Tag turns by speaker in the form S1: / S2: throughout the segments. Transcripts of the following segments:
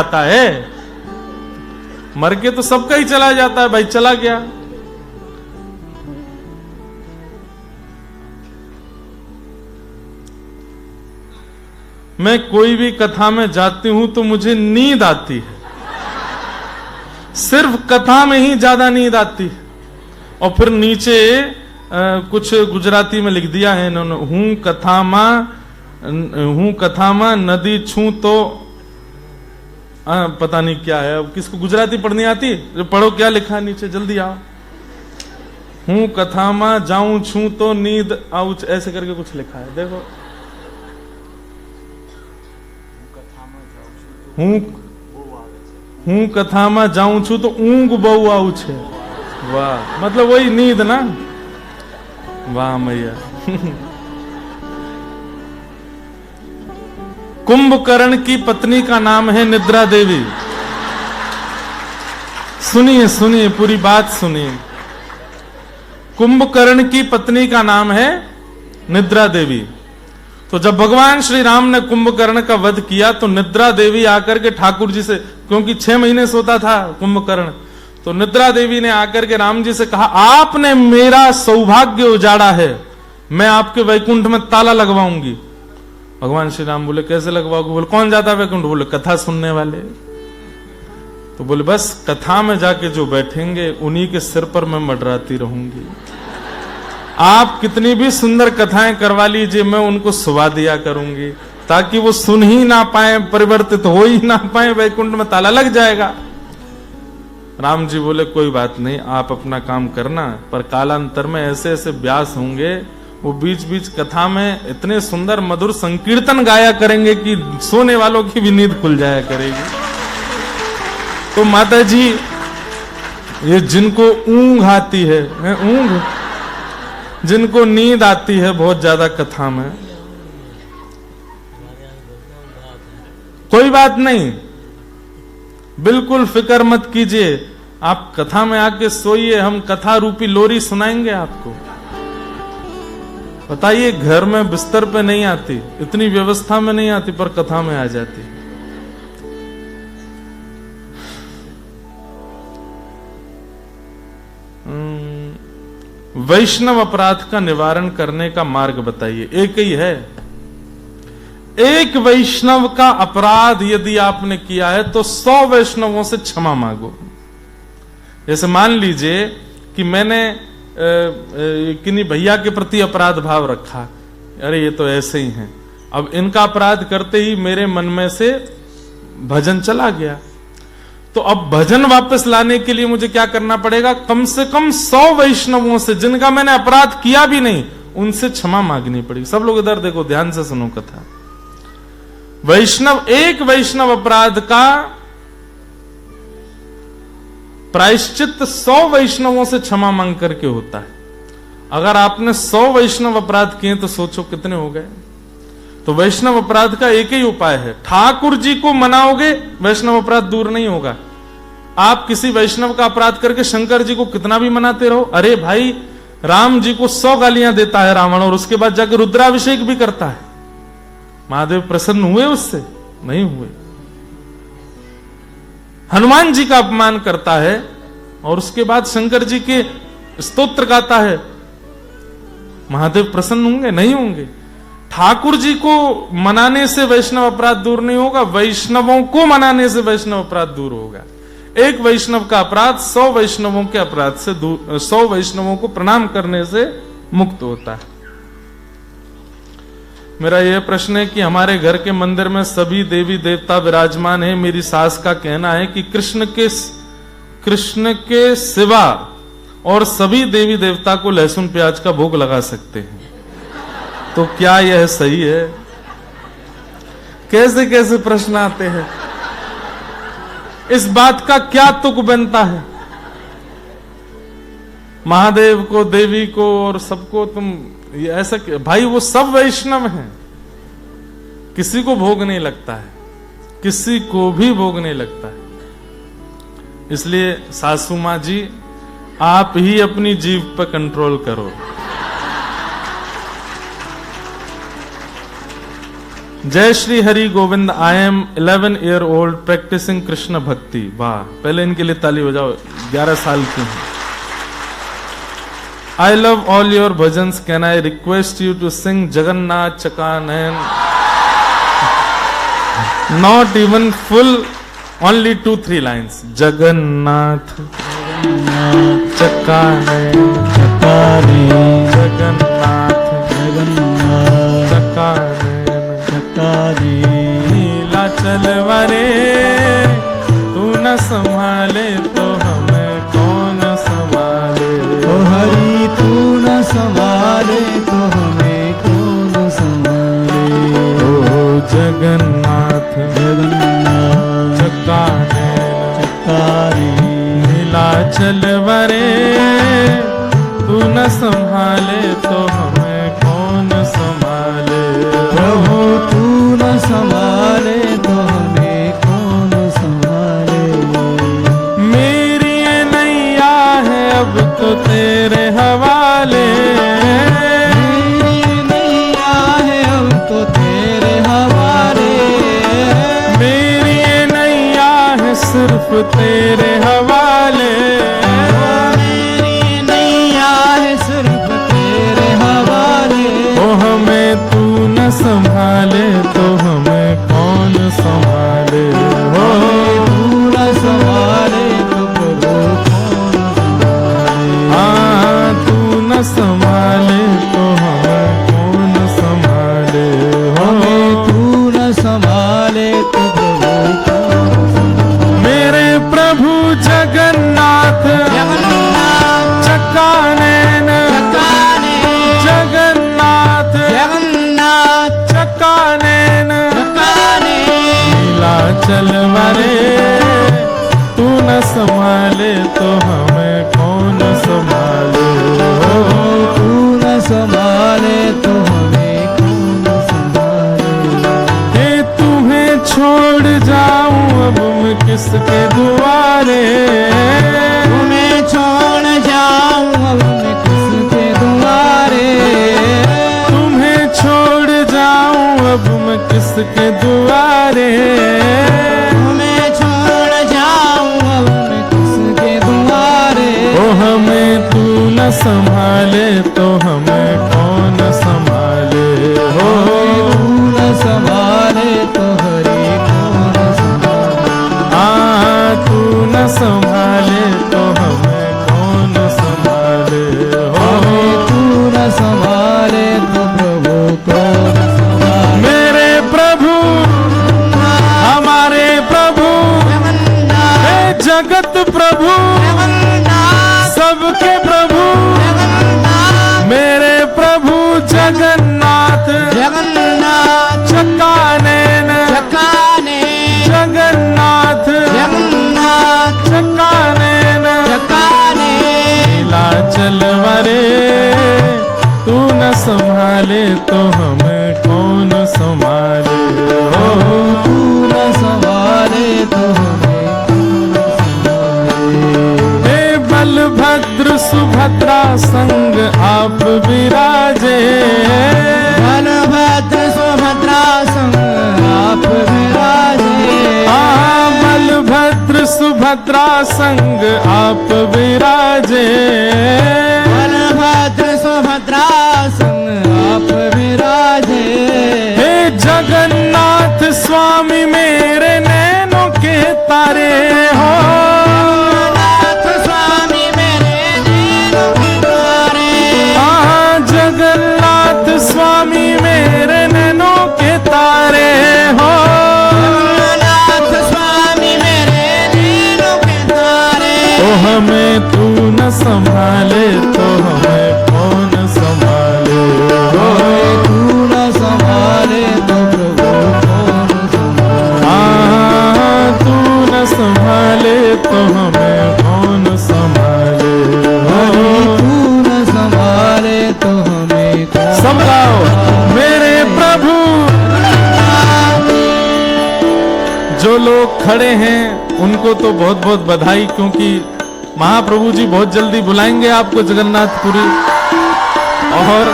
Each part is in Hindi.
S1: जाता है, मर के तो सबका ही चला जाता है भाई, चला गया। मैं कोई भी कथा में जाती हूं तो मुझे नींद आती है, सिर्फ कथा में ही ज्यादा नींद आती है। और फिर नीचे कुछ गुजराती में लिख दिया है इन्होंने, हूं कथा मा नदी छू तो पता नहीं क्या है, अब किसको गुजराती पढ़नी आती है? पढ़ो क्या लिखा है नीचे, जल्दी आओ। हूं कथा मा जाऊं छू तो नींद आऊ, ऐसे करके कुछ लिखा है, देखो। हूं कथा में जाऊं छू तो ऊंग बहु आऊ छे। वाह, मतलब वही नींद ना। वाह मैया। कुंभकर्ण की पत्नी का नाम है निद्रा देवी। सुनिए सुनिए, पूरी बात सुनिए। कुंभकर्ण की पत्नी का नाम है निद्रा देवी। तो जब भगवान श्री राम ने कुंभकर्ण का वध किया तो निद्रा देवी आकर के ठाकुर जी से, क्योंकि 6 महीने सोता था कुंभकर्ण, तो निद्रा देवी ने आकर के राम जी से कहा, आपने मेरा सौभाग्य उजाड़ा है, मैं आपके वैकुंठ में ताला लगवाऊंगी। भगवान श्री राम बोले, कैसे लगवाओगे? बोले, कौन जाता है वैकुंठ? बोले, कथा सुनने वाले। तो बोले, बस कथा में जाके जो बैठेंगे उन्हीं के सिर पर मैं मंडराती रहूंगी। आप कितनी भी सुंदर कथाएं करवा लीजिए, मैं उनको सुवा दिया करूंगी, ताकि वो सुन ही ना पाए, परिवर्तित हो ही ना पाए, वैकुंठ में ताला लग जाएगा। राम जी बोले, कोई बात नहीं, आप अपना काम करना, पर कालांतर में ऐसे ऐसे व्यास होंगे, वो बीच बीच कथा में इतने सुंदर मधुर संकीर्तन गाया करेंगे कि सोने वालों की भी नींद खुल जाया करेगी। तो माता जी, ये जिनको ऊंघ आती है, ऊंघ, जिनको नींद आती है बहुत ज्यादा कथा में, कोई बात नहीं, बिल्कुल फिक्र मत कीजिए, आप कथा में आके सोइए, हम कथा रूपी लोरी सुनाएंगे आपको। बताइए, घर में बिस्तर पे नहीं आती, इतनी व्यवस्था में नहीं आती, पर कथा में आ जाती। वैष्णव अपराध का निवारण करने का मार्ग बताइए। एक ही है, एक वैष्णव का अपराध यदि आपने किया है तो 100 वैष्णवों से क्षमा मांगो। जैसे मान लीजिए कि मैंने किन्हीं भैया के प्रति अपराध भाव रखा, अरे ये तो ऐसे ही हैं, अब इनका अपराध करते ही मेरे मन में से भजन चला गया, तो अब भजन वापस लाने के लिए मुझे क्या करना पड़ेगा? कम से कम 100 वैष्णवों से, जिनका मैंने अपराध किया भी नहीं, उनसे क्षमा मांगनी पड़ेगी। सब लोग इधर देखो, ध्यान से सुनो कथा। एक वैष्णव अपराध का प्रायश्चित 100 वैष्णवों से क्षमा मांग करके होता है। अगर आपने 100 वैष्णव अपराध किए तो सोचो कितने हो गए। तो वैष्णव अपराध का एक ही उपाय है, ठाकुर जी को मनाओगे, वैष्णव अपराध दूर नहीं होगा। आप किसी वैष्णव का अपराध करके शंकर जी को कितना भी मनाते रहो, अरे भाई राम जी को 100 गालियां देता है रावण, और उसके बाद जाकर रुद्राभिषेक भी करता है। महादेव प्रसन्न हुए उससे? नहीं हुए। हनुमान जी का अपमान करता है और उसके बाद शंकर जी के स्तोत्र गाता है, महादेव प्रसन्न होंगे? नहीं होंगे। ठाकुर जी को मनाने से वैष्णव अपराध दूर नहीं होगा, वैष्णवों को मनाने से वैष्णव अपराध दूर होगा। एक वैष्णव का अपराध 100 वैष्णवों के अपराध से दूर, 100 वैष्णवों को प्रणाम करने से मुक्त होता है। मेरा यह प्रश्न है कि हमारे घर के मंदिर में सभी देवी देवता विराजमान हैं। मेरी सास का कहना है कि कृष्ण के सिवा और सभी देवी देवता को लहसुन प्याज का भोग लगा सकते हैं, तो क्या यह सही है? कैसे कैसे प्रश्न आते हैं, इस बात का क्या तुक बनता है? महादेव को, देवी को और सबको तुम ये ऐसा, भाई वो सब वैष्णव हैं, किसी को भोग नहीं लगता है, किसी को भी भोग नहीं लगता है। इसलिए सासू माँ जी, आप ही अपनी जीभ पर कंट्रोल करो। जय Shri Hari Govind, I am 11 year old practicing Krishna भक्ति। वाह, पहले इनके लिए ताली बजाओ, 11 साल की हैं। I love all your bhajans, can I request you to sing Jagannath Chakanen? Not even full, only 2-3 lines. Jagannath Chakanen, Jagannath Chakanen, नीला चलवरे तू न संभाले तो हमें कौन संभाले।
S2: ओ हरि तू न संभाले तो हमें कौन संभाले।
S1: ओ जगन्नाथ चकाने नीला चलवरे तू न संभाले तो हमें कौन संभाले।
S2: प्रभु तू न संभाले तो हमें कौन संभाले।
S1: मेरी ये नैया है अब तो तेरे हवाले।
S2: मेरी नैया है अब तो तेरे हवाले।
S1: मेरी ये नैया है सिर्फ तेरे हवाले।
S2: मेरी नैया है सिर्फ तेरे हवाले।
S1: ओ हमें तू न संभाले तो हमें कौन संभाले। हो
S2: तू न संभाले तो प्रभु कौन संभाले।
S1: हाँ, तू न संभाले तो हमें कौन संभाले। हो
S2: तू न संभाले तो प्रभु कौन संभाले।
S1: मेरे प्रभु जगन्नाथ चकानैन, जगन्नाथ चकानैन, नीला चलवरे तू न संभाले तो हमें कौन संभाले। हो
S2: तू न संभाले तो हमें कौन संभाले।
S1: हे तुम्हें छोड़ जाऊं अब मैं किसके दुआरे।
S2: तुम्हें छोड़ जाऊं अब मैं किसके दुआरे।
S1: तुम्हें छोड़ जाऊं अब मैं किसके दुआरे।
S2: तुम्हें छोड़ जाऊं अब मैं किसके दुआरे।
S1: ओ हमें तू न संभाले तो हमें कौन संभाले। हो
S2: तू न संभाले तो हरि कौन संभाले।
S1: हाँ, तू न संभाले तो हमें कौन संभाले। हो
S2: तू न संभाले तो प्रभु कौन संभाले।
S1: मेरे प्रभु हमारे प्रभु हे जगत प्रभु सबके प्रभु मेरे प्रभु जगन्नाथ चकानैन, जगन्नाथ चकानैन, नीला चलवरे तू न संभाले तो हमें कौन संभाले। हो
S2: तू न संभाले तो हमें कौन संभाले।
S1: हे बलभद्र सुभद्रा संग आप विराजे।
S2: बलभद्र सुभद्रा संग आप विराजे।
S1: हाँ, बलभद्र सुभद्रा संग आप विराजे।
S2: बलभद्र सुभद्रा संग आप विराजे।
S1: हे जगन्नाथ स्वामी मेरे नैनों के तारे हो।
S2: नाथ स्वामी मेरे नैनों के तारे।
S1: हाँ, जगन्नाथ स्वामी मेरे नैनों के तारे हो।
S2: नाथ स्वामी मेरे नैनों के तारे।
S1: तो हमें तू न संभाले तो हमें कौन संभाले। हो
S2: तू न संभाले तो प्रभु कौन संभाले।
S1: हाँ, तू न संभाले तो हमें कौन संभाले। हो
S2: तू न संभाले तो हमें कौन
S1: सब गाओ। मेरे प्रभु जो लोग खड़े हैं उनको तो बहुत बहुत बधाई, क्योंकि महाप्रभु जी बहुत जल्दी बुलाएंगे आपको जगन्नाथपुरी। और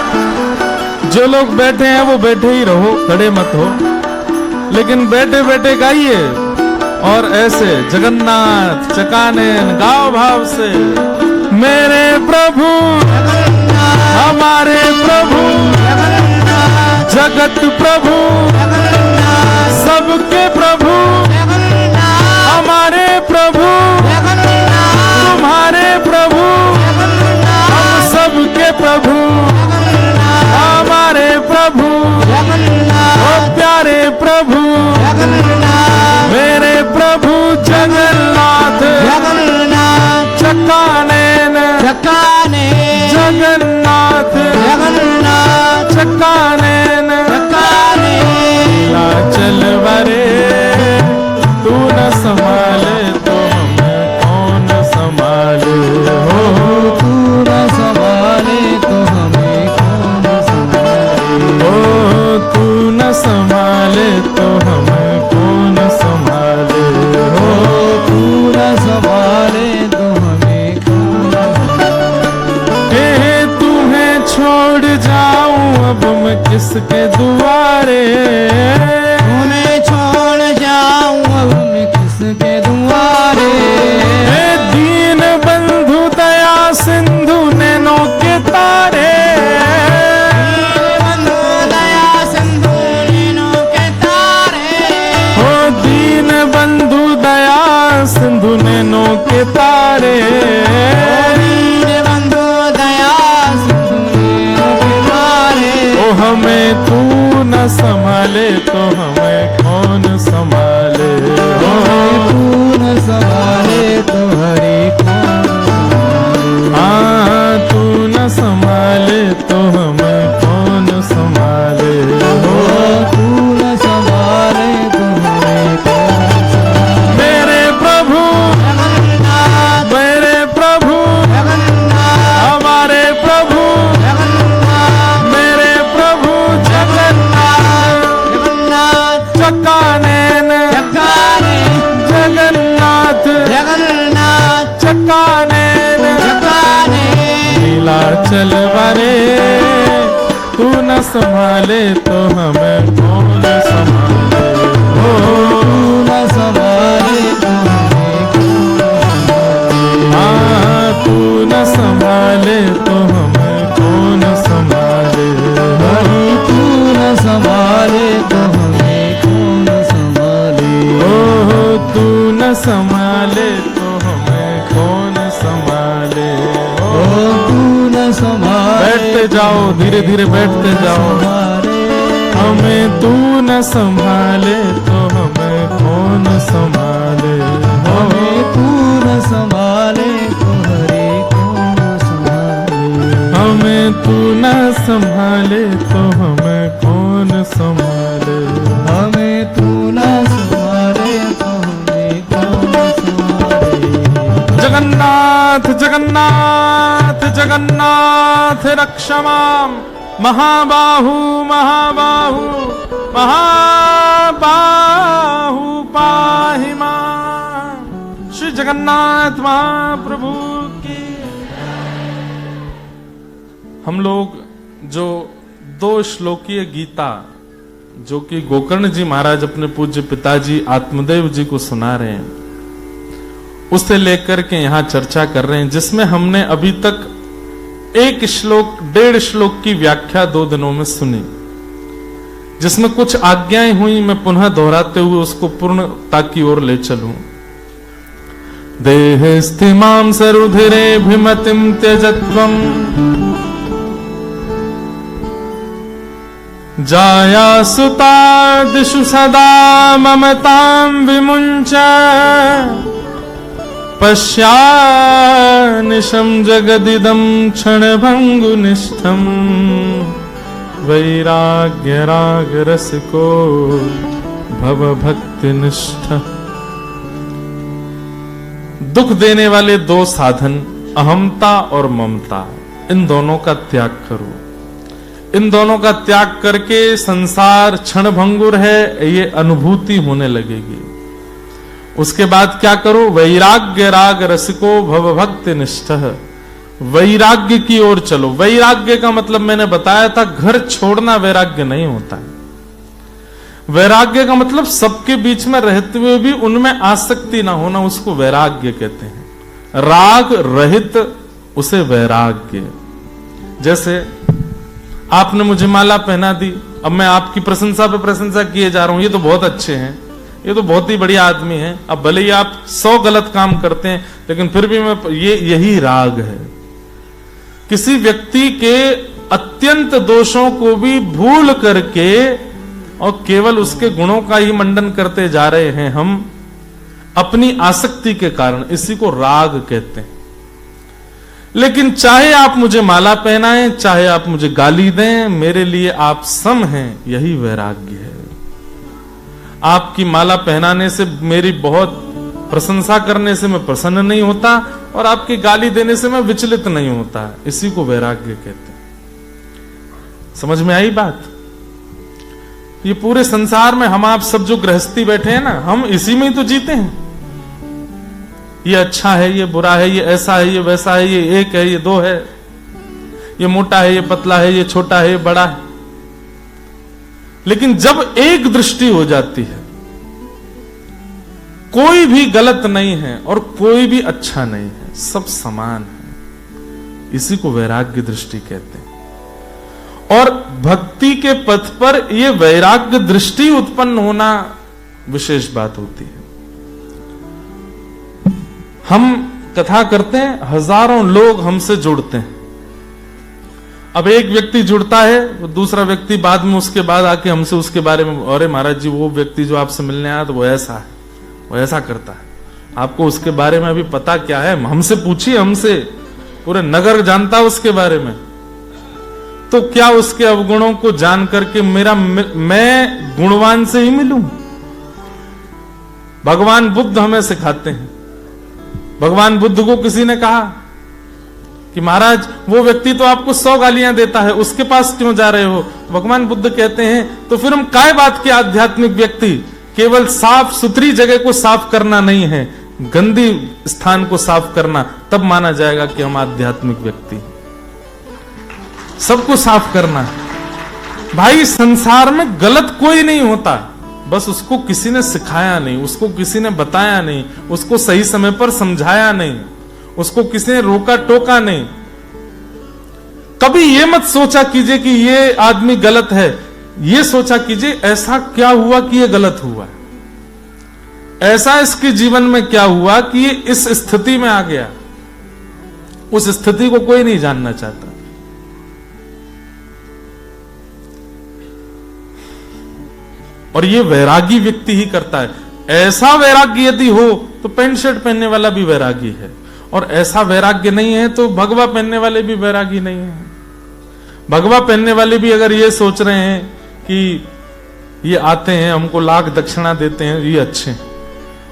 S1: जो लोग बैठे हैं वो बैठे ही रहो, खड़े मत हो। लेकिन बैठे बैठे गाइए और ऐसे जगन्नाथ चकानैन गाओ भाव से। मेरे प्रभु हमारे प्रभु जगत प्रभु सबके प्रभु हमारे प्रभु तुम्हारे प्रभु हम सबके प्रभु हमारे प्रभु ओ प्यारे प्रभु मेरे प्रभु जगन्नाथ चकानैन जगन्नाथ चकानैन चल वरे तू न संभाले तो हमें कौन संभाले हो।
S2: तू न संभाले तो हमें कौन संभाले।
S1: ओ तू न संभाले तो हमें कौन संभाले हो।
S2: तू न संभाले तो हमें कौन संभाले।
S1: तुम्हें छोड़ जाऊं अब मैं किसके दुआरे।
S2: तुम्हें छोड़ जाऊं अब मैं किसके दुआरे।
S1: दीन बंधु दया सिंधु नैनों के तारे।
S2: बंधु दया सिंधु नैनों के तारे।
S1: हो दीन बंधु दया सिंधु नैनों के तारे।
S2: दीन बंधु दया सिंधु नैनों के तारे।
S1: ओ हमें तू न संभाले तो हमें कौन संभाले हो।
S2: तू न संभाले तो हरि कौन संभाले।
S1: हाँ तू न संभाले तो हमें कौन संभाले हो।
S2: तू न संभाले तो हमें कौन संभाले।
S1: मेरे प्रभु
S2: जगन्नाथ
S1: मेरे प्रभु
S2: जगन्नाथ
S1: हमारे प्रभु
S2: जगन्नाथ
S1: मेरे प्रभु जगन्नाथ
S2: जगन्नाथ
S1: चकानैन जगन्नाथ
S2: जगन्नाथ
S1: चकानैन नीलाचल वरे तू न संभाले तो हमें कौन संभाले हो।
S2: तू न संभाले तो हमें कौन संभाले।
S1: हाँ तू न संभाले तो हमें कौन संभाले हो।
S2: तू न संभाले तो हमें कौन संभाले।
S1: ओ तू न संभाले तो हमें कौन संभाले हो।
S2: तू न संभाले
S1: बैठते जाओ धीरे धीरे बैठते जाओ। हमें तू न संभाले तो हमें कौन संभाले हो।
S2: हमें तू न संभाले तो हरि कौन संभाले।
S1: हमें तू न संभाले तो हमें कौन संभाले।
S2: हमें तू न संभाले तो हमें कौन संभाले।
S1: जगन्नाथ जगन्नाथ जगन्नाथ रक्षमाम महाबाहु महाबाहु महाबाहु पाहि मां। श्री जगन्नाथ महाप्रभु की। हम लोग जो 2 श्लोकीय गीता जो कि गोकर्ण जी महाराज अपने पूज्य पिताजी आत्मदेव जी को सुना रहे हैं उसे लेकर के यहां चर्चा कर रहे हैं, जिसमें हमने अभी तक 1 श्लोक 1.5 श्लोक की व्याख्या 2 दिनों में सुनी, जिसमें कुछ आज्ञाएं हुई। मैं पुनः दोहराते हुए उसको पूर्णता की ओर ले चलूं। देह स्थिमां सरुधिरे भिमतिं त्यजत्वम् जाया सुता दिशु सदा ममतां विमुञ्च पश्यानिशं जगदिदं क्षणभङ्गुनिष्ठं वैराग्यरागरसिको भवभक्तिनिष्ठ। दुख देने वाले 2 साधन अहमता और ममता, इन दोनों का त्याग करो। इन दोनों का त्याग करके संसार क्षणभंगुर है ये अनुभूति होने लगेगी। उसके बाद क्या करो? वैराग्य राग रसिको भवभक्ति निष्ठ, वैराग्य की ओर चलो। वैराग्य का मतलब मैंने बताया था, घर छोड़ना वैराग्य नहीं होता है। वैराग्य का मतलब सबके बीच में रहते हुए भी उनमें आसक्ति ना होना, उसको वैराग्य कहते हैं। राग रहित उसे वैराग्य। जैसे आपने मुझे माला पहना दी, अब मैं आपकी प्रशंसा पे प्रशंसा किए जा रहा हूं, ये तो बहुत अच्छे हैं, ये तो बहुत ही बढ़िया आदमी है। अब भले ही आप 100 गलत काम करते हैं, लेकिन फिर भी मैं यही राग है। किसी व्यक्ति के अत्यंत दोषों को भी भूल करके और केवल उसके गुणों का ही मंडन करते जा रहे हैं हम अपनी आसक्ति के कारण, इसी को राग कहते हैं। लेकिन चाहे आप मुझे माला पहनाएं, चाहे आप मुझे गाली दें, मेरे लिए आप सम हैं, यही वैराग्य है। आपकी माला पहनाने से, मेरी बहुत प्रशंसा करने से मैं प्रसन्न नहीं होता, और आपकी गाली देने से मैं विचलित नहीं होता, इसी को वैराग्य कहते हैं। समझ में आई बात? ये पूरे संसार में हम आप सब जो गृहस्थी बैठे हैं ना, हम इसी में ही तो जीते हैं। ये अच्छा है, ये बुरा है, ये ऐसा है, ये वैसा है, ये एक है, ये दो है, ये मोटा है, ये पतला है, ये छोटा है, ये बड़ा है। लेकिन जब एक दृष्टि हो जाती है, कोई भी गलत नहीं है और कोई भी अच्छा नहीं है, सब समान है, इसी को वैराग्य दृष्टि कहते हैं। और भक्ति के पथ पर यह वैराग्य दृष्टि उत्पन्न होना विशेष बात होती है। हम कथा करते हैं, हजारों लोग हमसे जुड़ते हैं। अब एक व्यक्ति जुड़ता है, दूसरा व्यक्ति बाद में उसके बाद आके हमसे उसके बारे में, अरे महाराज जी वो व्यक्ति जो आपसे मिलने आया तो वो ऐसा है, वो ऐसा करता है, आपको उसके बारे में अभी पता क्या है? हमसे पूछिए, हमसे पूरे नगर जानता है उसके बारे में। तो क्या उसके अवगुणों को जान करके मैं गुणवान से ही मिलूं? भगवान बुद्ध हमें सिखाते हैं। भगवान बुद्ध को किसी ने कहा कि महाराज वो व्यक्ति तो आपको 100 गालियां देता है, उसके पास क्यों जा रहे हो? भगवान बुद्ध कहते हैं तो फिर हम काय बात के आध्यात्मिक व्यक्ति? केवल साफ सुथरी जगह को साफ करना नहीं है, गंदी स्थान को साफ करना, तब माना जाएगा कि हम आध्यात्मिक व्यक्ति। सबको साफ करना है भाई। संसार में गलत कोई नहीं होता, बस उसको किसी ने सिखाया नहीं, उसको किसी ने बताया नहीं, उसको सही समय पर समझाया नहीं, उसको किसी ने रोका टोका नहीं। कभी ये मत सोचा कीजिए कि ये आदमी गलत है, ये सोचा कीजिए ऐसा क्या हुआ कि ये गलत हुआ, ऐसा इसके जीवन में क्या हुआ कि ये इस स्थिति में आ गया। उस स्थिति को कोई नहीं जानना चाहता। और ये वैरागी व्यक्ति ही करता है। ऐसा वैराग्य यदि हो तो पैंट शर्ट पहनने वाला भी वैरागी है, और ऐसा वैराग्य नहीं है तो भगवा पहनने वाले भी वैरागी नहीं है। भगवा पहनने वाले भी अगर ये सोच रहे हैं कि ये आते हैं हमको लाख दक्षिणा देते हैं, ये अच्छे हैं,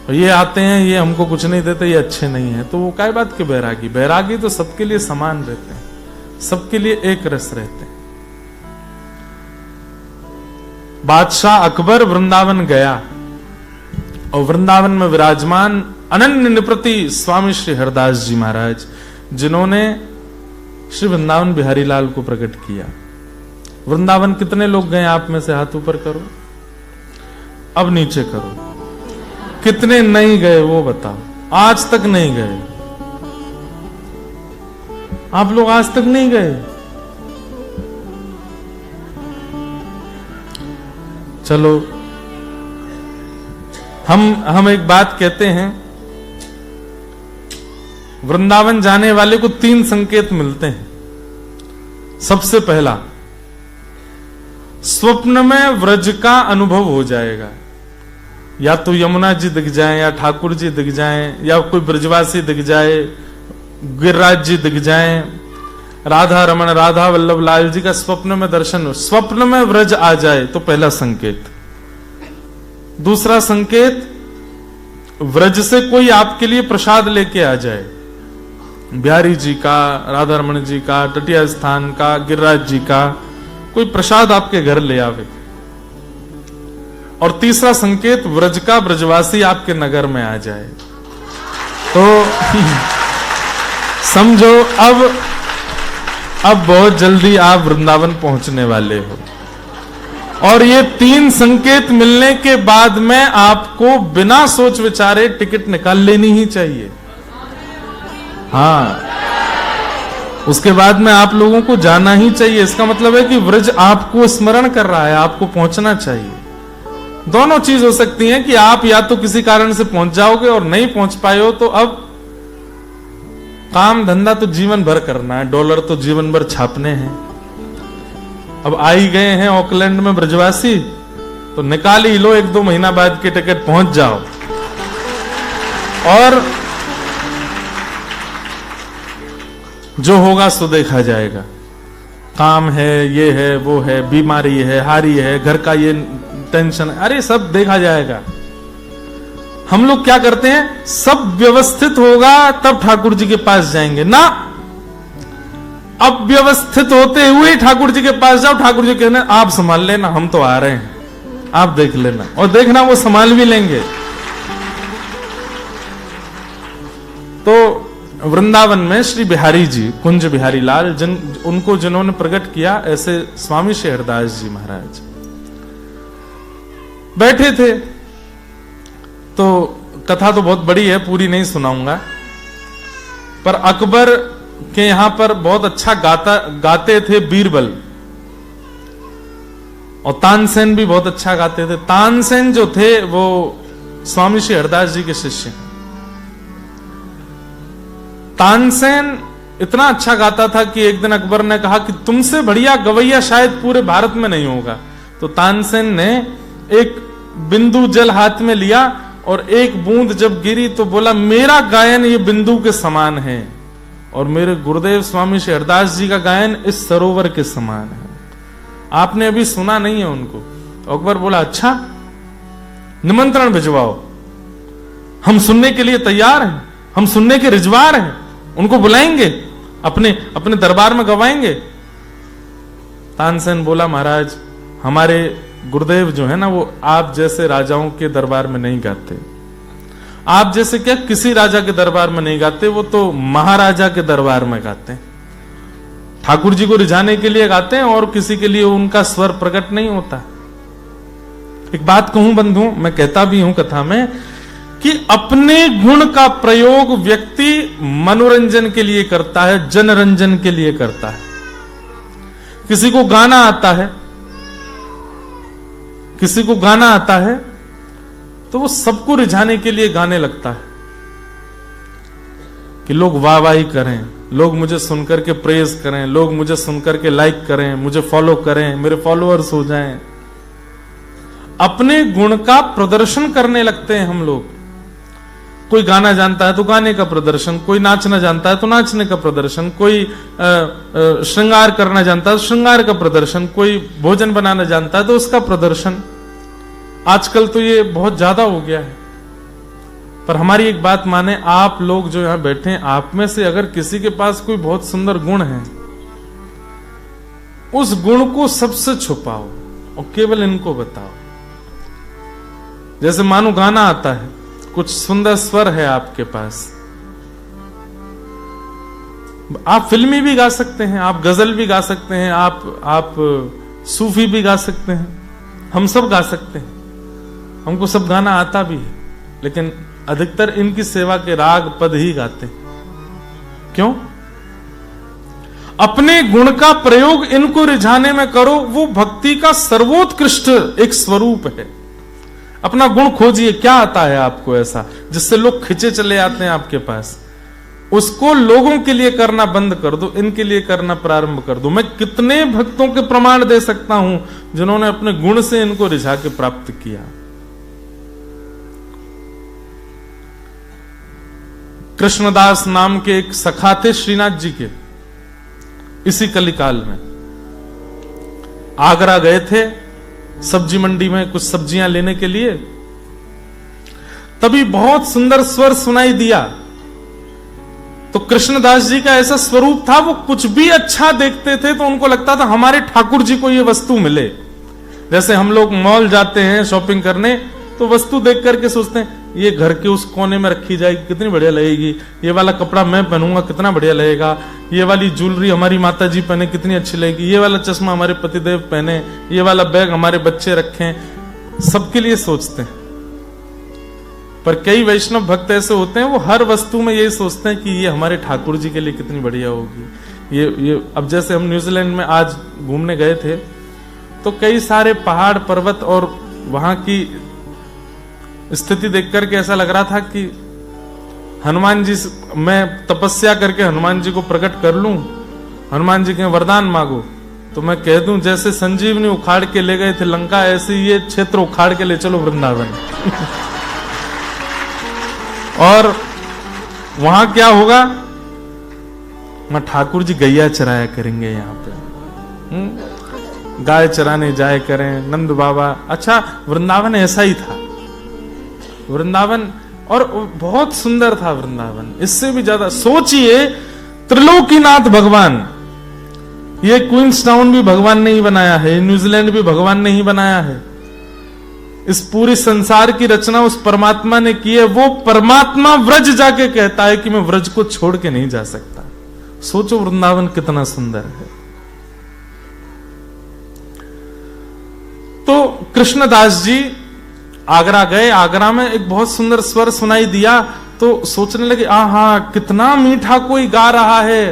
S1: और ये आते हैं ये हमको कुछ नहीं देते, ये अच्छे नहीं है, तो वो काय बात के वैरागी? वैरागी तो सबके लिए समान रहते हैं, सबके लिए एक रस रहते हैं। बादशाह अकबर वृंदावन गया, और वृंदावन में विराजमान अनन्य निप्रति स्वामी श्री हरदास जी महाराज, जिन्होंने श्री वृंदावन बिहारी लाल को प्रकट किया। वृंदावन कितने लोग गए आप में से? हाथ ऊपर करो, अब नीचे करो। कितने नहीं गए वो बताओ? आज तक नहीं गए आप लोग? आज तक नहीं गए? चलो हम एक बात कहते हैं, वृंदावन जाने वाले को 3 संकेत मिलते हैं। सबसे पहला, स्वप्न में व्रज का अनुभव हो जाएगा, या तो यमुना जी दिख जाए, या ठाकुर जी दिख जाए, या कोई ब्रजवासी दिख जाए, गिरिराज जी दिख जाए, राधा रमन राधा वल्लभ लाल जी का स्वप्न में दर्शन हो, स्वप्न में व्रज आ जाए तो पहला संकेत। दूसरा संकेत, व्रज से कोई आपके लिए प्रसाद लेके आ जाए, बिहारी जी का, राधा रमन जी का, टटिया स्थान का, गिरिराज जी का, कोई प्रसाद आपके घर ले आवे। और तीसरा संकेत, व्रज का ब्रजवासी आपके नगर में आ जाए। तो समझो अब बहुत जल्दी आप वृंदावन पहुंचने वाले हो। और ये 3 संकेत मिलने के बाद में आपको बिना सोच विचारे टिकट निकाल लेनी ही चाहिए। हाँ, उसके बाद में आप लोगों को जाना ही चाहिए। इसका मतलब है कि व्रज आपको स्मरण कर रहा है, आपको पहुंचना चाहिए। दोनों चीज हो सकती है कि आप या तो किसी कारण से पहुंच जाओगे और नहीं पहुंच पाए हो, तो अब काम धंधा तो जीवन भर करना है, डॉलर तो जीवन भर छापने हैं। अब आ ही गए हैं ऑकलैंड में ब्रजवासी, तो निकाल ही लो 1-2 महीना बाद की टिकट, पहुंच जाओ। और जो होगा सो देखा जाएगा। काम है, ये है, वो है, बीमारी है, हारी है, घर का ये टेंशन है, अरे सब देखा जाएगा। हम लोग क्या करते हैं, सब व्यवस्थित होगा तब ठाकुर जी के पास जाएंगे ना। अब व्यवस्थित होते हुए ठाकुर जी के पास जाओ, ठाकुर जी कहने आप संभाल लेना, हम तो आ रहे हैं, आप देख लेना। और देखना वो संभाल भी लेंगे। तो वृंदावन में श्री बिहारी जी, कुंज बिहारी लाल, उनको जिन्होंने प्रकट किया, ऐसे स्वामी श्री हरदास जी महाराज बैठे थे। तो कथा तो बहुत बड़ी है, पूरी नहीं सुनाऊंगा, पर अकबर के यहां पर बहुत अच्छा गाते थे बीरबल, और तानसेन भी बहुत अच्छा गाते थे। तानसेन जो थे वो स्वामी श्री हरदास जी के शिष्य हैं। तानसेन इतना अच्छा गाता था कि एक दिन अकबर ने कहा कि तुमसे बढ़िया गवैया शायद पूरे भारत में नहीं होगा। तो तानसेन ने एक बिंदु जल हाथ में लिया और एक बूंद जब गिरी तो बोला, मेरा गायन ये बिंदु के समान है और मेरे गुरुदेव स्वामी श्री हरदास जी का गायन इस सरोवर के समान है। आपने अभी सुना नहीं है उनको। तो अकबर बोला, अच्छा निमंत्रण भिजवाओ, हम सुनने के लिए तैयार हैं, हम सुनने के रिजवार हैं, उनको बुलाएंगे, अपने दरबार में गवाएंगे। तानसेन बोला, महाराज हमारे गुरुदेव जो है ना, वो आप जैसे राजाओं के दरबार में नहीं गाते। आप जैसे क्या किसी राजा के दरबार में नहीं गाते, वो तो महाराजा के दरबार में गाते हैं। ठाकुर जी को रिझाने के लिए गाते हैं और किसी के लिए उनका स्वर प्रकट नहीं होता। एक बात कहूं बंधु, मैं कहता भी हूं कथा में, कि अपने गुण का प्रयोग व्यक्ति मनोरंजन के लिए करता है, जनरंजन के लिए करता है। किसी को गाना आता है, किसी को गाना आता है तो वो सबको रिझाने के लिए गाने लगता है कि लोग वाहवाही करें, लोग मुझे सुनकर के प्रेज करें, लोग मुझे सुनकर के लाइक करें, मुझे फॉलो करें, मेरे फॉलोअर्स हो जाएं। अपने गुण का प्रदर्शन करने लगते हैं हम लोग। कोई गाना जानता है तो गाने का प्रदर्शन, कोई नाचना जानता है तो नाचने का प्रदर्शन, कोई श्रृंगार करना जानता है तो श्रृंगार का प्रदर्शन, कोई भोजन बनाना जानता है तो उसका प्रदर्शन। आजकल तो ये बहुत ज्यादा हो गया है। पर हमारी एक बात माने, आप लोग जो यहां बैठे हैं, आप में से अगर किसी के पास कोई बहुत सुंदर गुण है, उस गुण को सबसे छुपाओ और केवल इनको बताओ। जैसे मानो गाना आता है, कुछ सुंदर स्वर है आपके पास, आप फिल्मी भी गा सकते हैं, आप गजल भी गा सकते हैं, आप सूफी भी गा सकते हैं, हम सब गा सकते हैं, हमको सब गाना आता भी है। लेकिन अधिकतर इनकी सेवा के राग पद ही गाते हैं। क्यों? अपने गुण का प्रयोग इनको रिझाने में करो, वो भक्ति का सर्वोत्कृष्ट एक स्वरूप है। अपना गुण खोजिए, क्या आता है आपको ऐसा जिससे लोग खिंचे चले आते हैं आपके पास, उसको लोगों के लिए करना बंद कर दो, इनके लिए करना प्रारंभ कर दो। मैं कितने भक्तों के प्रमाण दे सकता हूं जिन्होंने अपने गुण से इनको रिझा के प्राप्त किया। कृष्णदास नाम के एक सखा थे श्रीनाथ जी के, इसी कलिकाल में आगरा गए थे सब्जी मंडी में कुछ सब्जियां लेने के लिए। तभी बहुत सुंदर स्वर सुनाई दिया। तो कृष्णदास जी का ऐसा स्वरूप था, वो कुछ भी अच्छा देखते थे तो उनको लगता था हमारे ठाकुर जी को ये वस्तु मिले। जैसे हम लोग मॉल जाते हैं शॉपिंग करने, तो वस्तु देख करके सोचते हैं ये घर के उस कोने में रखी जाएगी कितनी बढ़िया लगेगी, ये वाला कपड़ा मैं पहनूंगा कितना बढ़िया लगेगा, ये वाली ज्वेलरी हमारी माता जी पहने कितनी अच्छी लगेगी, ये वाला चश्मा हमारे पतिदेव पहने, ये वाला बैग हमारे बच्चे रखें, सबके लिए सोचते हैं। पर कई वैष्णव भक्त ऐसे होते हैं वो हर वस्तु में यही सोचते हैं कि ये हमारे ठाकुर जी के लिए कितनी बढ़िया होगी। ये अब जैसे हम न्यूजीलैंड में आज घूमने गए थे तो कई सारे पहाड़ पर्वत और वहां की स्थिति देख करके ऐसा लग रहा था कि हनुमान जी, मैं तपस्या करके हनुमान जी को प्रकट कर लूं, हनुमान जी के वरदान मांगो तो मैं कह दूं जैसे संजीवनी उखाड़ के ले गए थे लंका ऐसे ये क्षेत्र उखाड़ के ले चलो वृंदावन। और वहां क्या होगा, मैं ठाकुर जी गैया चराया करेंगे यहाँ पे, गाय चराने जाए करें नंद बाबा। अच्छा वृंदावन ऐसा ही था, वृंदावन और बहुत सुंदर था वृंदावन। इससे भी ज्यादा सोचिए त्रिलोकीनाथ भगवान, ये क्वींस टाउन भी भगवान ने ही बनाया है, न्यूजीलैंड भी भगवान ने ही बनाया है, इस पूरी संसार की रचना उस परमात्मा ने की है। वो परमात्मा व्रज जाके कहता है कि मैं व्रज को छोड़ के नहीं जा सकता। सोचो वृंदावन कितना सुंदर है। तो कृष्णदास जी आगरा गए, आगरा में एक बहुत सुंदर स्वर सुनाई दिया तो सोचने लगे आहा कितना मीठा कोई गा रहा है,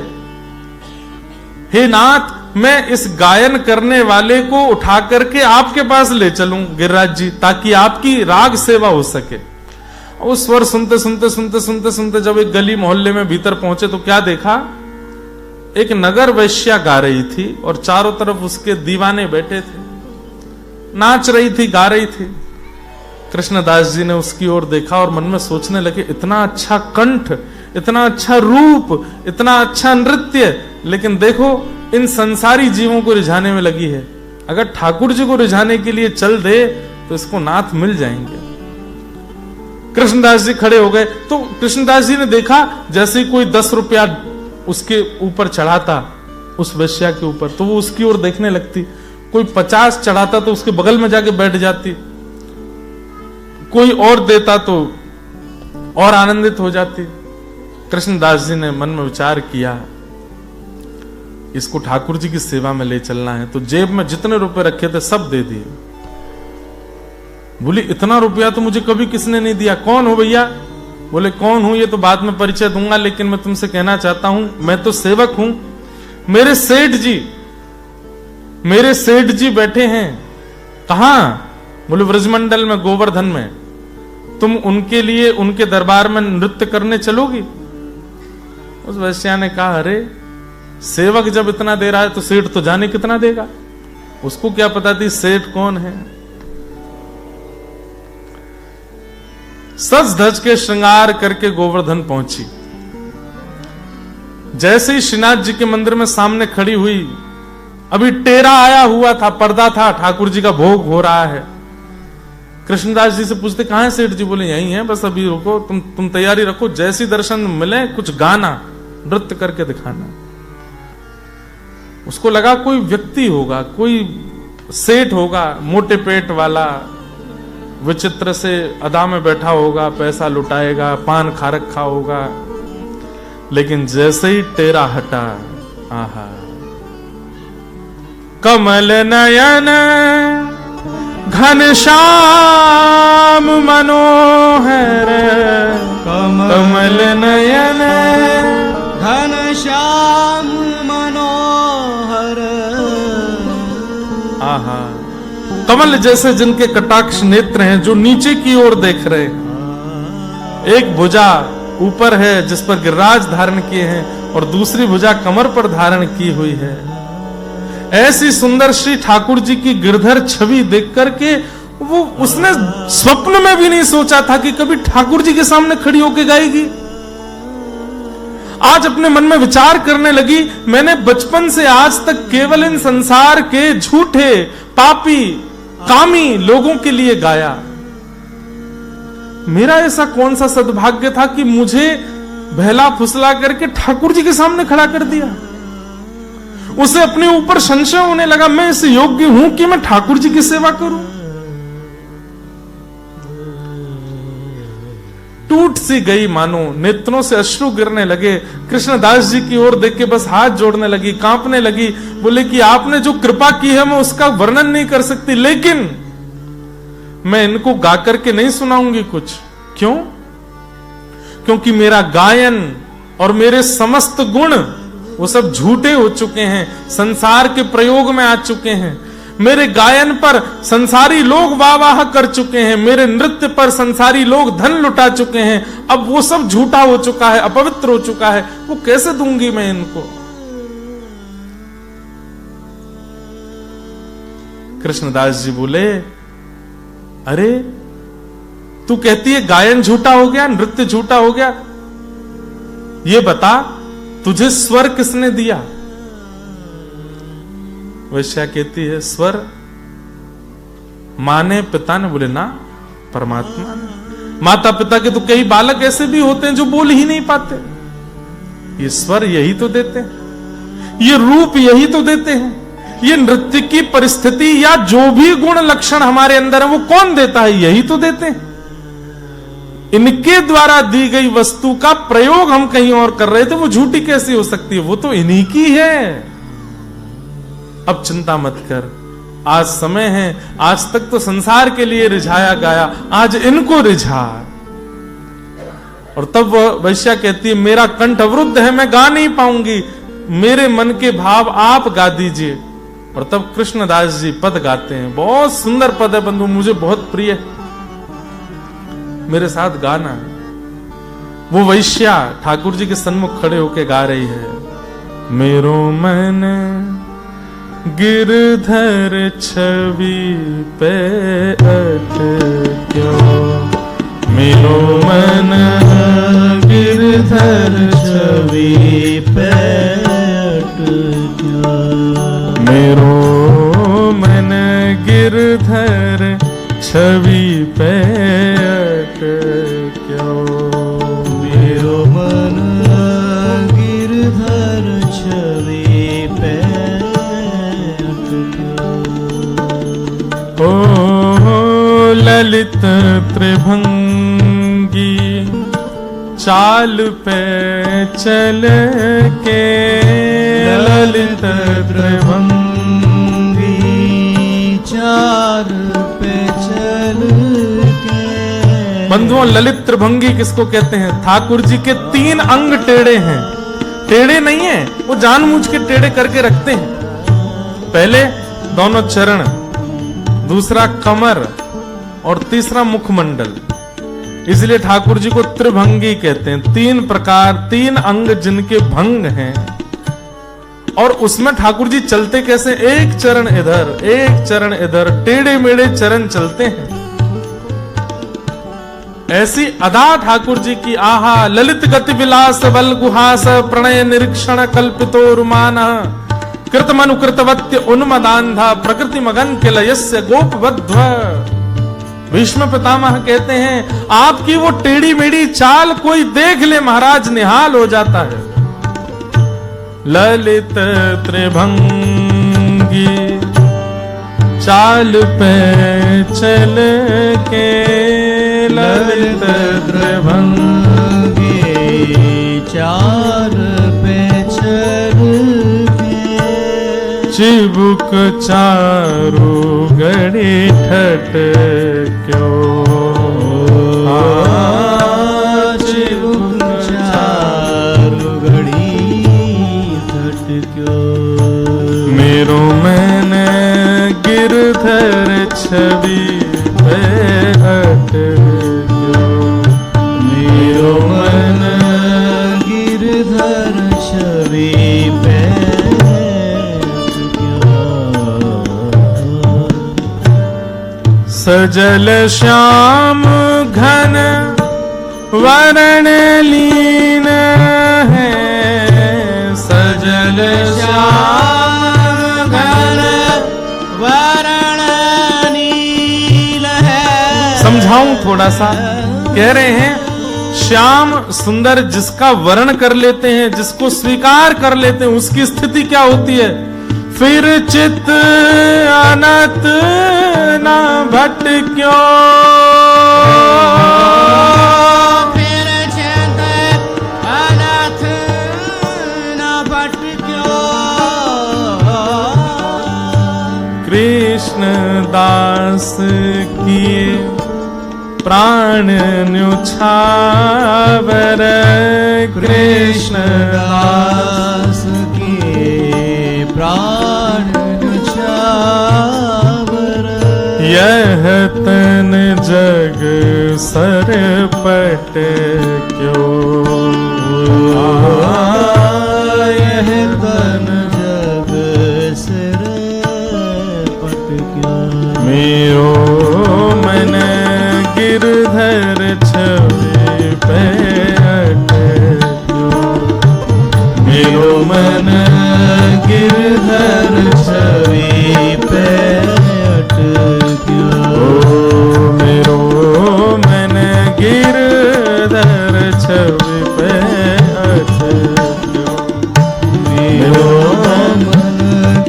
S1: हे नाथ मैं इस गायन करने वाले को उठा करके आपके पास ले चलूं गिरिराज जी ताकि आपकी राग सेवा हो सके। उस स्वर सुनते सुनते सुनते सुनते सुनते जब एक गली मोहल्ले में भीतर पहुंचे तो क्या देखा, एक नगर वैश्या गा रही थी और चारों तरफ उसके दीवाने बैठे थे, नाच रही थी, गा रही थी। कृष्णदास जी ने उसकी ओर देखा और मन में सोचने लगे इतना अच्छा कंठ, इतना अच्छा रूप, इतना अच्छा नृत्य, लेकिन देखो इन संसारी जीवों को रिझाने में लगी है। अगर ठाकुर जी को रिझाने के लिए चल दे तो इसको नाथ मिल जाएंगे। कृष्णदास जी खड़े हो गए तो कृष्णदास जी ने देखा जैसे कोई 10 रुपया उसके ऊपर चढ़ाता उस वैश्या के ऊपर तो वो उसकी ओर देखने लगती, कोई 50 चढ़ाता तो उसके बगल में जाके बैठ जाती, कोई और देता तो और आनंदित हो जाती। कृष्णदास जी ने मन में विचार किया इसको ठाकुर जी की सेवा में ले चलना है, तो जेब में जितने रुपए रखे थे सब दे दिए। बोली इतना रुपया तो मुझे कभी किसने नहीं दिया, कौन हो भैया? बोले कौन हूं ये तो बाद में परिचय दूंगा, लेकिन मैं तुमसे कहना चाहता हूं मैं तो सेवक हूं, मेरे सेठ जी बैठे हैं। कहां? बोले ब्रजमंडल में, गोवर्धन में। तुम उनके लिए उनके दरबार में नृत्य करने चलोगी? उस वैश्या ने कहा अरे सेवक जब इतना दे रहा है तो सेठ तो जाने कितना देगा, उसको क्या पता थी सेठ कौन है। सज धज के श्रृंगार करके गोवर्धन पहुंची। जैसे ही श्रीनाथ जी के मंदिर में सामने खड़ी हुई, अभी टेरा आया हुआ था, पर्दा था, ठाकुर जी का भोग हो रहा है। कृष्णदास जी से पूछते कहां है सेठ जी? बोले यहीं है, बस अभी रुको, तुम तैयारी रखो, जैसी दर्शन मिले कुछ गाना, नृत्य करके दिखाना। उसको लगा कोई व्यक्ति होगा, कोई सेठ होगा, मोटे पेट वाला, विचित्र से अदा में बैठा होगा, पैसा लुटाएगा, पान खा रखा होगा। लेकिन जैसे ही टेरा हटा, आहा, कमल नयन घनश्याम मनोहर, कमल नयन
S2: घनश्याम मनोहर।
S1: आहा, कमल जैसे जिनके कटाक्ष नेत्र हैं जो नीचे की ओर देख रहे हैं। एक भुजा ऊपर है जिस पर गिरिराज धारण किए हैं और दूसरी भुजा कमर पर धारण की हुई है। ऐसी सुंदर श्री ठाकुर जी की गिरधर छवि देख करके वो उसने स्वप्न में भी नहीं सोचा था कि कभी ठाकुर जी के सामने खड़ी होकर गाएगी। आज अपने मन में विचार करने लगी, मैंने बचपन से आज तक केवल इन संसार के झूठे, पापी, कामी लोगों के लिए गाया। मेरा ऐसा कौन सा सद्भाग्य था कि मुझे बहला फुसला करके ठाकुर जी के सामने खड़ा कर दिया। उसे अपने ऊपर संशय होने लगा, मैं इस योग्य हूं कि मैं ठाकुर जी की सेवा करूं। टूट सी गई, मानो नेत्रों से अश्रु गिरने लगे। कृष्णदास जी की ओर देख के बस हाथ जोड़ने लगी, कांपने लगी। बोले कि आपने जो कृपा की है मैं उसका वर्णन नहीं कर सकती, लेकिन मैं इनको गा करके नहीं सुनाऊंगी कुछ। क्यों? क्योंकि मेरा गायन और मेरे समस्त गुण वो सब झूठे हो चुके हैं, संसार के प्रयोग में आ चुके हैं। मेरे गायन पर संसारी लोग वाह वाह कर चुके हैं, मेरे नृत्य पर संसारी लोग धन लुटा चुके हैं। अब वो सब झूठा हो चुका है, अपवित्र हो चुका है, वो कैसे दूंगी मैं इनको? कृष्णदास जी बोले, अरे तू कहती है गायन झूठा हो गया, नृत्य झूठा हो गया, ये बता तुझे स्वर किसने दिया? वैश्या कहती है, स्वर माँ ने, पिता ने। बोले ना, परमात्मा ने। माता पिता के तो कई बालक ऐसे भी होते हैं जो बोल ही नहीं पाते, ये स्वर यही तो देते हैं, ये रूप यही तो देते हैं, ये नृत्य की परिस्थिति या जो भी गुण लक्षण हमारे अंदर है वो कौन देता है? यही तो देते हैं। इनके द्वारा दी गई वस्तु का प्रयोग हम कहीं और कर रहे थे, वो झूठी कैसी हो सकती है? वो तो इन्हीं की है। अब चिंता मत कर, आज समय है, आज तक तो संसार के लिए रिझाया गाया, आज इनको रिझा। और तब वह वैश्या कहती है, मेरा कंठ अवरुद्ध है, मैं गा नहीं पाऊंगी, मेरे मन के भाव आप गा दीजिए। और तब कृष्णदास जी पद गाते हैं, बहुत सुंदर पद है बंधु, मुझे बहुत प्रिय है, मेरे साथ गाना। वो वैश्या ठाकुर जी के सन्मुख खड़े होके गा रही है, मेरो मन गिरधर छवि पे अटक्यो, मेरो मन गिरधर छवि पे अटक्यो, मेरो मन गिरधर छवि पे अटक्यो, मेरो मन गिरधर छवि पे। ओ ललित त्रिभंगी चाल पे चल के, ललित त्रिभंगी चाल पे चल के। बंधुओं, ललित त्रिभंगी किसको कहते हैं? ठाकुर जी के 3 अंग टेढ़े हैं। टेढ़े नहीं है, वो जानबूझ के टेढ़े करके रखते हैं। पहले दोनों चरण, दूसरा कमर और तीसरा मुखमंडल, इसलिए ठाकुर जी को त्रिभंगी कहते हैं। 3 प्रकार, 3 अंग जिनके भंग हैं। और उसमें ठाकुर जी चलते कैसे? एक चरण इधर, एक चरण इधर, टेढ़े मेढ़े चरण चलते हैं। ऐसी अदा ठाकुर जी की, आहा ललित गति विलास बल गुहास प्रणय निरीक्षण कल्पितो रुमान कृतमनु कृतवत्य उन्मदान्धा प्रकृति मगन के लयस्य गोपवध्व। भीष्म पितामह कहते हैं, आपकी वो टेढ़ी मेढ़ी चाल कोई देख ले महाराज निहाल हो जाता है। ललित त्रिभंगी चाल पे चल के, ललित त्रिभंगी चाल पे चल के, चिबुक चारू घड़ी ठट क्यों, चिबुक चारू घड़ी ठट क्यों, मेरो मन गिरधर छवि पे हट क्यों, मेरो मन गिरधर छवि पे सजल श्याम घन वरण लीन है, सजल श्याम घन वरण नील है। समझाऊं थोड़ा सा, कह रहे हैं श्याम सुंदर जिसका वर्ण कर लेते हैं, जिसको स्वीकार कर लेते हैं, उसकी स्थिति क्या होती है? फिर चित अनत न भटक्यो, फिर दास किए प्राण न्योछावर कृष्ण
S2: दास किए प्राण न्योछावर
S1: यह तन जग सरपट क्यों
S2: यह तन जग सरपट क्यों
S1: मेरो मन गिरधर छवि पे अटक्यो मेरो मन
S2: गिरधर छवि पे अटक्यो
S1: मेरो मन गिरधर छवि पे अटक्यो
S2: मेरो मन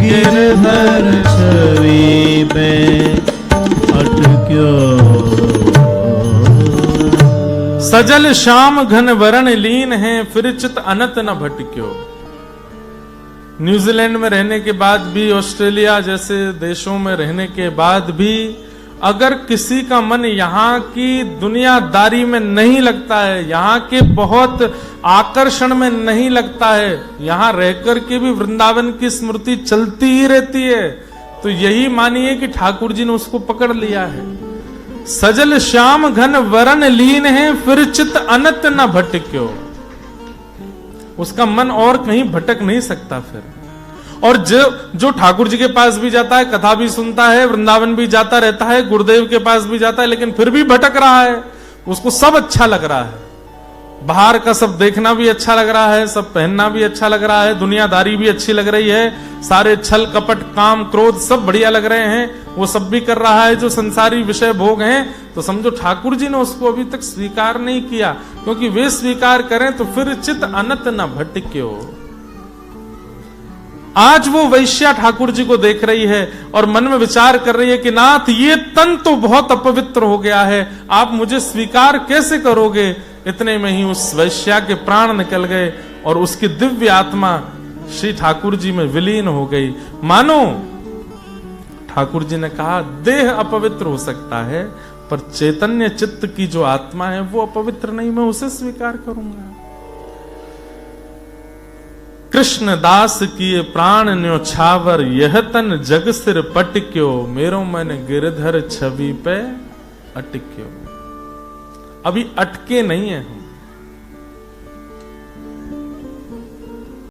S2: गिरधर छवि पे अटक्यो
S1: सजल श्याम घन वरण लीन है फिर चित अनत न भटक्यो। न्यूजीलैंड में रहने के बाद भी, ऑस्ट्रेलिया जैसे देशों में रहने के बाद भी अगर किसी का मन यहाँ की दुनियादारी में नहीं लगता है, यहाँ के बहुत आकर्षण में नहीं लगता है, यहाँ रहकर के भी वृंदावन की स्मृति चलती ही रहती है, तो यही मानिए कि ठाकुर जी ने उसको पकड़ लिया है। सजल श्याम घन वरण लीन है फिर चित अनत न भटक्यो। उसका मन और कहीं भटक नहीं सकता फिर। और जो ठाकुर जी के पास भी जाता है, कथा भी सुनता है, वृंदावन भी जाता रहता है, गुरुदेव के पास भी जाता है, लेकिन फिर भी भटक रहा है, उसको सब अच्छा लग रहा है, बाहर का सब देखना भी अच्छा लग रहा है, सब पहनना भी अच्छा लग रहा है, दुनियादारी भी अच्छी लग रही है, सारे छल कपट काम क्रोध सब बढ़िया लग रहे हैं, वो सब भी कर रहा है जो संसारी विषय भोग हैं। तो समझो ठाकुर जी ने उसको अभी तक स्वीकार नहीं किया, क्योंकि वे स्वीकार करें तो फिर चित अनत न भटक्यो। आज वो वैश्या ठाकुर जी को देख रही है और मन में विचार कर रही है कि नाथ ये तन तो बहुत अपवित्र हो गया है, आप मुझे स्वीकार कैसे करोगे। इतने में ही उस वैश्या के प्राण निकल गए और उसकी दिव्य आत्मा श्री ठाकुर जी में विलीन हो गई। मानो ठाकुर जी ने कहा देह अपवित्र हो सकता है, पर चैतन्य चित्त की जो आत्मा है वो अपवित्र नहीं, मैं उसे स्वीकार करूंगा। कृष्ण दास किए प्राण न्योछावर यह तन जग सिर पटक्यो मेरो मन गिरधर छवि पे अटक्यो। अभी अटके नहीं है हम,